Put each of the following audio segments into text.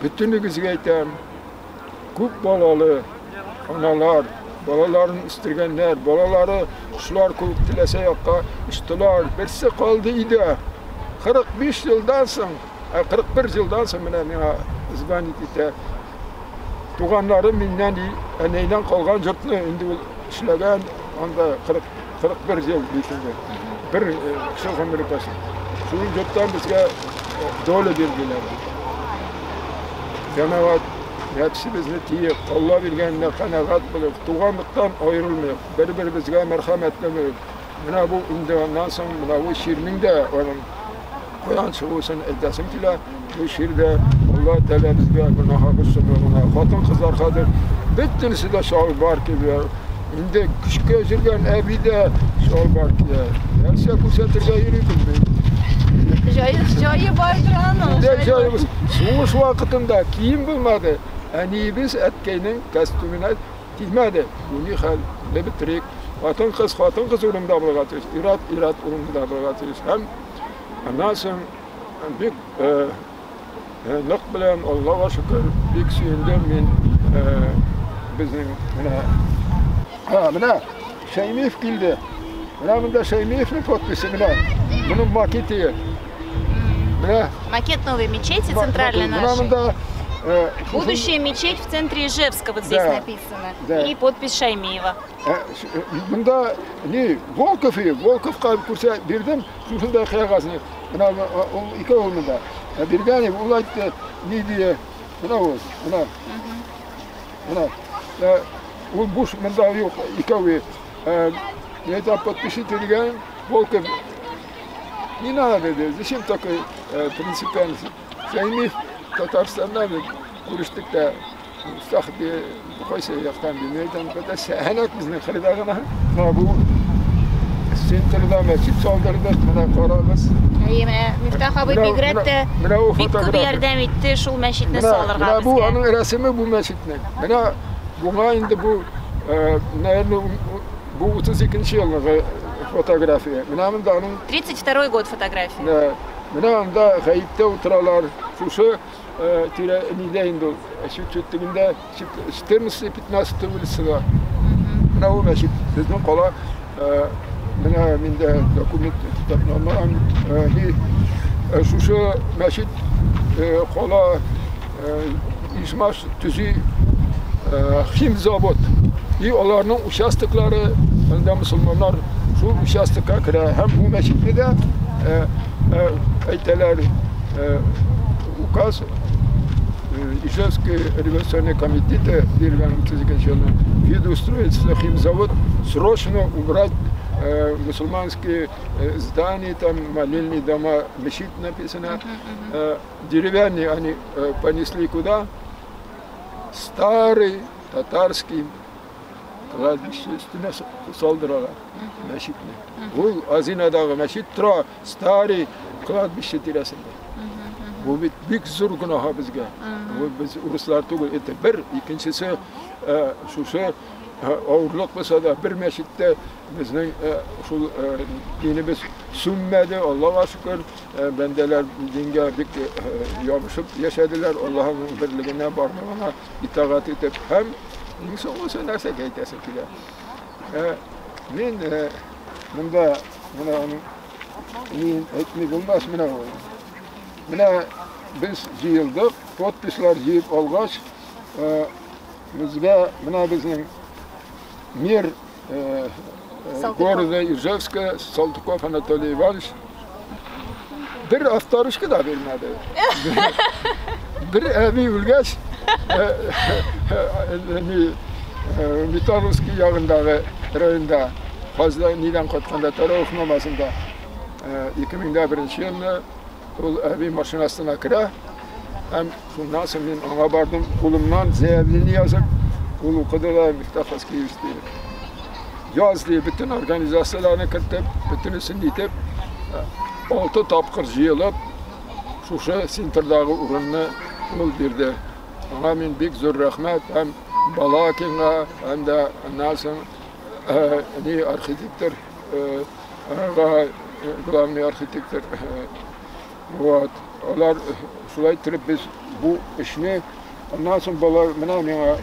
bütünlüğünüzü aytam. Köp balalı analar, balaların istirgenler, balaları şular köp tilese yakka iştilar. Birisi kaldı idi. 45 yıldan soň, 41 yıldan soň menen izban ite. Tuganlarım menden eneyden kalgan jurtny indi işlegen onda 41 yıl bitindi. Bir kişi ömrü taşıdı. Şu jurttan bizge dole berdiler. Cemaat hepsi bizni tiyip, Allah bilgenine kanaat bulup, tuğanlıktan ayrılmayıp, bir-birimizge merhametlemeyiz. Mena bu ondan soň mena bu şiirinin de onun koyan çıgusyn edesim kile. Bu şiirde Allah Teala bizge günaha gussununa, hatın kızlar kadir, bütünüsü de şol bar ki. Indi küçükge jirgen ebide şol bar ki. Herse kusetirge yürüdüm ben. Joyi bardır hanım. Joyimiz soğuş vakitinde kiyim bulmadı. Anibis etkeyinin kostümüne giymedi. Bunu hal ne bitirik. Hatın kız urumda bulgatırız. İrat urumda bulgatırız. Hem nasıl büyük nık bilen Allah'a şükür büyük suyundan ben bizim mına Şeymif geldi. Mına bunda Şeymif'in potpisi mına. Bunun maketi. Макет новой мечети, центральной нашей. Будущая мечеть в центре Ижевска, вот здесь написано. И подпись Шаймиева. Bunda ne? Volkov'a kursa birdim. Şurada kıyakasını. Buna o iki oğlunda. Birgani ulaştı. Ne diye? Buna o. Buna. O buş bunda yok. İki oğlu. Ne de подпиши Телеграм. Volkov. Не надо, зачем такой принципиальность? Şeymi Tataristan'da görüştük de Sahdi Koysa yaktan bir meydan kadar sehenet bizden xaridagına bu sentrda mescid saldırdı mana qarabız. Miftah abi Bigret'te bir köp yardım etti şul mescidni salırga bizge. Bu onun resmi bu mescidne. Mana buna indi bu bu 32. yıllığı fotoğrafya. Benim de onun 32 god fotoğrafya. Benim de gayipte oturalar. Şuşu tire nideyinde şu çöktüğünde 14-15 yılı var. Benim o meşhur. Bizden kola benim de dokument tutmam. Şuşu meşhur kola İsmaş tüzü Himzabot. İyi onların uçastıkları Müslümanlar şu uçastıka kira hem bu meşhurda da ayteler ukaz Ижевский революционный комитет дириган 32 yılında виду строится химзавод срочно убрать мусульманские здания, там молельные дома, мечеть написано, деревянные они понесли куда? Старый татарский kıladışı üstüne saldırıyorlar meşitne. Bu Azina'da meşit tra stari kıladışı tiresinde. Bu büyük zor günah bizge. Bu biz Ruslar tuğul eti bir, ikincisi şu ağırlık mesela da bir meşitte bizim şu dinimiz sünnedi Allah'a şükür bendeler dinge büyük yapışıp yaşadılar Allah'ın birliğine barınağına itaat edip hem İnsan olsa nerse gaytesin ki ben bunda onun ekmek olmaz buna biz yıldık potpisler yiyip algaç bizge buna bizim mir Gorda Ижевска Saltykov Anatoly Ivanoviç bir avtarışkı da vermedi. Bir evi ülgeç Mitarovski yağındağı rayonda fazla niden katkanda taraf namasında 2001 yılında evi maşinasına kira hem şundan sonra ona bardım kolumdan zevlini yazıp kolu okudular Miftah istiyor. Yazdı bütün organizasyonlarını kırtıp bütünüsünü itip 6 tapkır jıyılıp şuşa sentrdağı urununu ol birdi. Ona min büyük zor rahmet hem Balakin'a hem de nasıl architektör главный architektör Evet. Onlar şulay tirip biz bu işini ondan sonra bala mena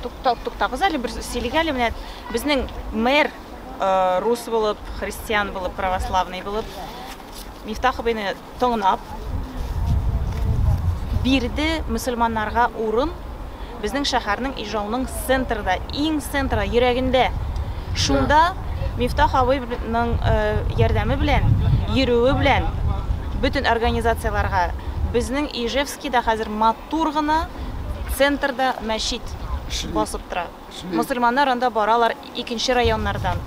Туктагыз әле бер сөйләгән әле менә безнең мэр рус булып, христиан булып, православный булып Мифтах абыйны тыңлап бирде мөселманнарга урын безнең шәһәрнең Ижауның центрда, иң центрда, йөрәгендә. Шунда Мифтах абыйның ярдәме белән, йөрүе белән бөтен организацияларга безнең Ижевскида хәзер матур гына центрда мәчет басып тора. Мөселманнар анда баралар икенче районнардан.